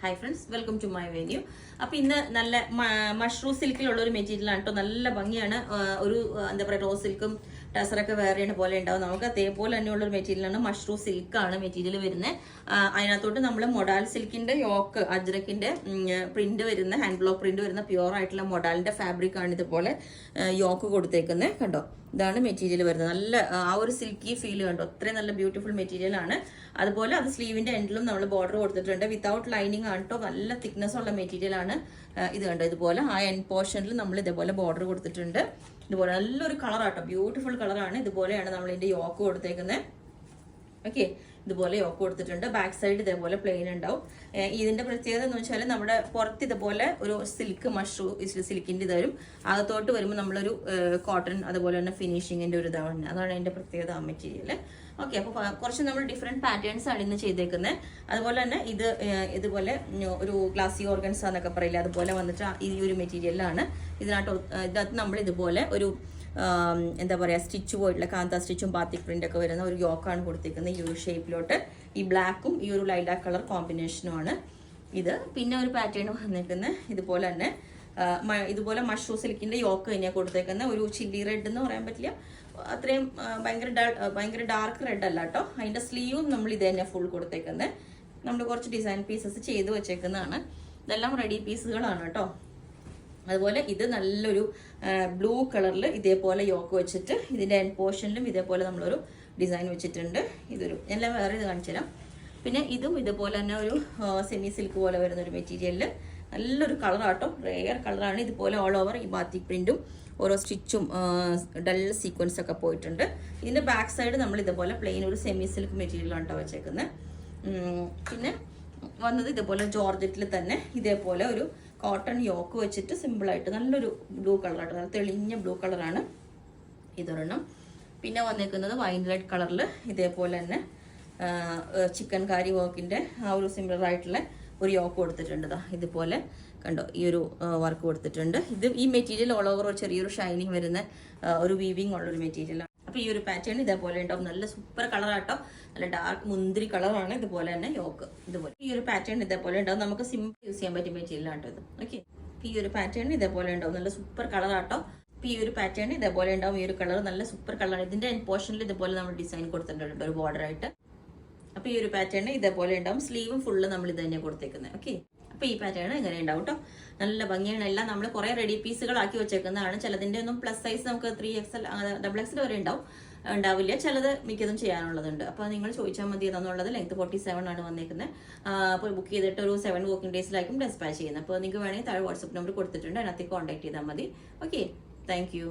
Hi friends, welcome to my venue. അപ്പൊ ഇന്ന് നല്ല മഷ്റൂം സിൽക്കിലുള്ള ഒരു മെറ്റീരിയൽ ആണ് കേട്ടോ. നല്ല ഭംഗിയാണ്. ഒരു എന്താ പറയുക, റോസ് സിൽക്കും ടസറൊക്കെ വേറെയാണ് പോലെ ഉണ്ടാവും. നമുക്ക് അതേപോലെ തന്നെയുള്ള ഒരു മെറ്റീരിയലാണ്. മഷ്റൂം സിൽക്കാണ് മെറ്റീരിയൽ വരുന്നത്. അതിനകത്തോട്ട് നമ്മൾ മൊഡാൽ സിൽക്കിന്റെ യോക്ക് അജ്രക്കിന്റെ പ്രിന്റ് വരുന്ന ഹാൻഡ് ബ്ലോക്ക് പ്രിന്റ് വരുന്ന പ്യുവർ ആയിട്ടുള്ള മൊഡാലിന്റെ ഫാബ്രിക് ആണ് ഇതുപോലെ യോക്ക് കൊടുത്തേക്കുന്നത്. കണ്ടോ, ഇതാണ് മെറ്റീരിയൽ വരുന്നത്. നല്ല ആ ഒരു സിൽക്കി ഫീൽ കണ്ടോ, അത്രയും നല്ല ബ്യൂട്ടിഫുൾ മെറ്റീരിയൽ ആണ്. അതുപോലെ അത് സ്ലീവിന്റെ എൻഡിലും നമ്മൾ ബോർഡർ കൊടുത്തിട്ടുണ്ട്. വിത്തൗട്ട് ലൈനിങ് ആണ് കേട്ടോ. നല്ല തിക്നെസ് ഉള്ള മെറ്റീരിയൽ ആണ്. ഇത് കണ്ടോ, ഇതുപോലെ ആ എൻഡ് പോർഷനിൽ നമ്മൾ ഇതേപോലെ ബോർഡർ കൊടുത്തിട്ടുണ്ട്. ഇതുപോലെ നല്ലൊരു കളറാട്ടോ, ബ്യൂട്ടിഫുൾ കളറാണ്. ഇതുപോലെയാണ് നമ്മൾ ഇതിന്റെ യോക്ക് കൊടുത്തേക്കുന്നത്. ഓക്കെ, ഇതുപോലെ യോക്ക് കൊടുത്തിട്ടുണ്ട്. ബാക്ക് സൈഡ് ഇതേപോലെ പ്ലെയിൻ ഉണ്ടാവും. ഇതിന്റെ പ്രത്യേകത എന്ന് വെച്ചാൽ നമ്മുടെ പുറത്ത് ഇതുപോലെ ഒരു സിൽക്ക് മഷ്റൂം സിൽക്കിന്റെ ഇത് വരും. അകത്തോട്ട് വരുമ്പോൾ നമ്മളൊരു കോട്ടൺ അതുപോലെ തന്നെ ഫിനിഷിങ്ങിന്റെ ഒരു ഇതാണ്. അതാണ് അതിന്റെ പ്രത്യേകത ആ മെറ്റീരിയൽ. ഓക്കെ, അപ്പോൾ കുറച്ച് നമ്മൾ ഡിഫറെന്റ് പാറ്റേൺസ് ആണ് ഇന്ന് ചെയ്തേക്കുന്നത്. അതുപോലെ തന്നെ ഇതുപോലെ ഒരു ഗ്ലാസി ഓർഗൻസ് എന്നൊക്കെ പറയില്ല, അതുപോലെ വന്നിട്ട് ഈ ഒരു മെറ്റീരിയലാണ്. ഇതിനകത്ത് നമ്മൾ ഇതുപോലെ ഒരു എന്താ പറയുക, സ്റ്റിച്ച് പോയിട്ടുള്ള കാന്ത സ്റ്റിച്ചും ബാത്തിക് പ്രിന്റ് ഒക്കെ വരുന്ന ഒരു യോക്കാണ് കൊടുത്തിരിക്കുന്നത്. ഈ ഒരു ഷേപ്പിലോട്ട് ഈ ബ്ലാക്കും ഈ ഒരു ലൈലാക്ക് കളർ കോമ്പിനേഷനുമാണ് ഇത്. പിന്നെ ഒരു പാറ്റേൺ വന്നിരിക്കുന്നത് ഇതുപോലെ തന്നെ ഇതുപോലെ മഷ്റൂം സിൽക്കിന്റെ യോക്ക് തന്നെയാണ് കൊടുത്തേക്കുന്നത്. ഒരു ചില്ലി റെഡ് എന്ന് പറയാൻ പറ്റില്ല, അത്രയും ഭയങ്കര ഡാർക്ക് റെഡ് അല്ല കേട്ടോ. അതിന്റെ സ്ലീവും നമ്മൾ ഇത് തന്നെ ഫുൾ കൊടുത്തേക്കുന്നത്. നമ്മൾ കുറച്ച് ഡിസൈൻ പീസസ് ചെയ്ത് വെച്ചേക്കുന്നതാണ്. ഇതെല്ലാം റെഡി പീസുകളാണ് കേട്ടോ. അതുപോലെ ഇത് നല്ലൊരു ബ്ലൂ കളറിൽ ഇതേപോലെ യോക്ക് വെച്ചിട്ട് ഇതിന്റെ എൻഡ് പോർഷനിലും ഇതേപോലെ നമ്മളൊരു ഡിസൈൻ വെച്ചിട്ടുണ്ട്. ഇതൊരു എല്ലാം വേറെ ഇത് കാണിച്ചു തരാം. പിന്നെ ഇതും ഇതുപോലെ തന്നെ ഒരു സെമി സിൽക്ക് പോലെ വരുന്ന ഒരു മെറ്റീരിയലിൽ നല്ലൊരു കളറാട്ടോ, റെയർ കളറാണ്. ഇതുപോലെ ഓൾ ഓവർ ഈ ബാത്തിക് പ്രിന്റും ഓരോ സ്റ്റിച്ചും ഡൾ സീക്വൻസ് ഒക്കെ പോയിട്ടുണ്ട്. ഇതിന്റെ ബാക്ക് സൈഡ് നമ്മൾ ഇതുപോലെ പ്ലെയിൻ ഒരു സെമി സിൽക്ക് മെറ്റീരിയലാണ് കേട്ടോ വെച്ചേക്കുന്നത്. പിന്നെ വന്നത് ഇതുപോലെ ജോർജറ്റിൽ തന്നെ ഇതേപോലെ ഒരു കോട്ടൺ യോക്ക് വെച്ചിട്ട് സിമ്പിളായിട്ട് നല്ലൊരു ബ്ലൂ കളറായിട്ട്, നല്ല തെളിഞ്ഞ ബ്ലൂ കളറാണ് ഇതൊരെണ്ണം. പിന്നെ വന്നേക്കുന്നത് വൈൻ റെഡ് കളറിൽ ഇതേപോലെ തന്നെ ചിക്കൻ കാരി വർക്കിന്റെ ആ ഒരു സിമിലർ ആയിട്ടുള്ള ഒരു യോക്ക് കൊടുത്തിട്ടുണ്ട്. ഇതുപോലെ കണ്ടോ, ഈ ഒരു വർക്ക് കൊടുത്തിട്ടുണ്ട്. ഈ മെറ്റീരിയൽ ഓൾ ഓവർ ചെറിയൊരു ഷൈനിങ് വരുന്ന ഒരു വീവിങ് ഉള്ളൊരു മെറ്റീരിയലാണ്. അപ്പൊ ഈ ഒരു പാറ്റേൺ ഇതേപോലെ ഉണ്ടാവും. നല്ല സൂപ്പർ കളറാട്ടോ, നല്ല ഡാർക്ക് മുന്തിരി കളറാണ്. ഇതുപോലെ തന്നെ യോക്ക് ഇതുപോലെ ഈ ഒരു പാറ്റേൺ ഇതേപോലെ ഉണ്ടാവും. നമുക്ക് സിമ്പിൾ യൂസ് ചെയ്യാൻ പറ്റിയ മെറ്റീരിയലാട്ടോ ഇത്. ഓക്കെ, ഈ ഒരു പാറ്റേൺ ഇതേപോലെ ഉണ്ടാവും. നല്ല സൂപ്പർ കളറാട്ടോ. ഈ ഒരു പാറ്റേൺ ഇതേപോലെ ഉണ്ടാവും. ഈ ഒരു കളർ നല്ല സൂപ്പർ കളറാണ്. ഇതിന്റെ എൻഡ് പോർഷനിൽ ഇതുപോലെ നമ്മൾ ഡിസൈൻ കൊടുത്തിട്ടുണ്ട് ഒരു ബോർഡർ ആയിട്ട്. അപ്പൊ ഈ ഒരു പാറ്റേൺ ഇതേപോലെ ഉണ്ടാവും. സ്ലീവും ഫുള്ള് നമ്മൾ ഇത് തന്നെ കൊടുത്തേക്കുന്നത്. ഓക്കെ, അപ്പൊ ഈ പാറ്റേൺ എങ്ങനെ ഉണ്ടാവും കേട്ടോ. നല്ല ഭംഗിയാണ്. എല്ലാം നമ്മൾ കുറെ റെഡി പീസുകളാക്കി വെച്ചേക്കുന്നതാണ്. ചിലതിന്റെ ഒന്നും പ്ലസ് സൈസ് നമുക്ക് 3XL XXL വരെ ഉണ്ടാവില്ല. ചിലത് മിക്കതും ചെയ്യാനുള്ളതുണ്ട്. അപ്പൊ നിങ്ങൾ ചോദിച്ചാൽ മതി എന്നുള്ളത്. ലെങ്ത് 47 ആണ് വന്നേക്കുന്നത്. അപ്പോൾ ബുക്ക് ചെയ്തിട്ട് ഒരു 7 വർക്കിംഗ് ഡേയ്സിലായിരിക്കും ഡെസ്പാച്ച് ചെയ്യുന്നത്. അപ്പോൾ നിങ്ങൾക്ക് വേണമെങ്കിൽ താഴെ വാട്സ്ആപ്പ് നമ്പർ കൊടുത്തിട്ടുണ്ട്, അതിനകത്തേക്ക് കോൺടാക്ട് ചെയ്താൽ മതി. Okay, thank you.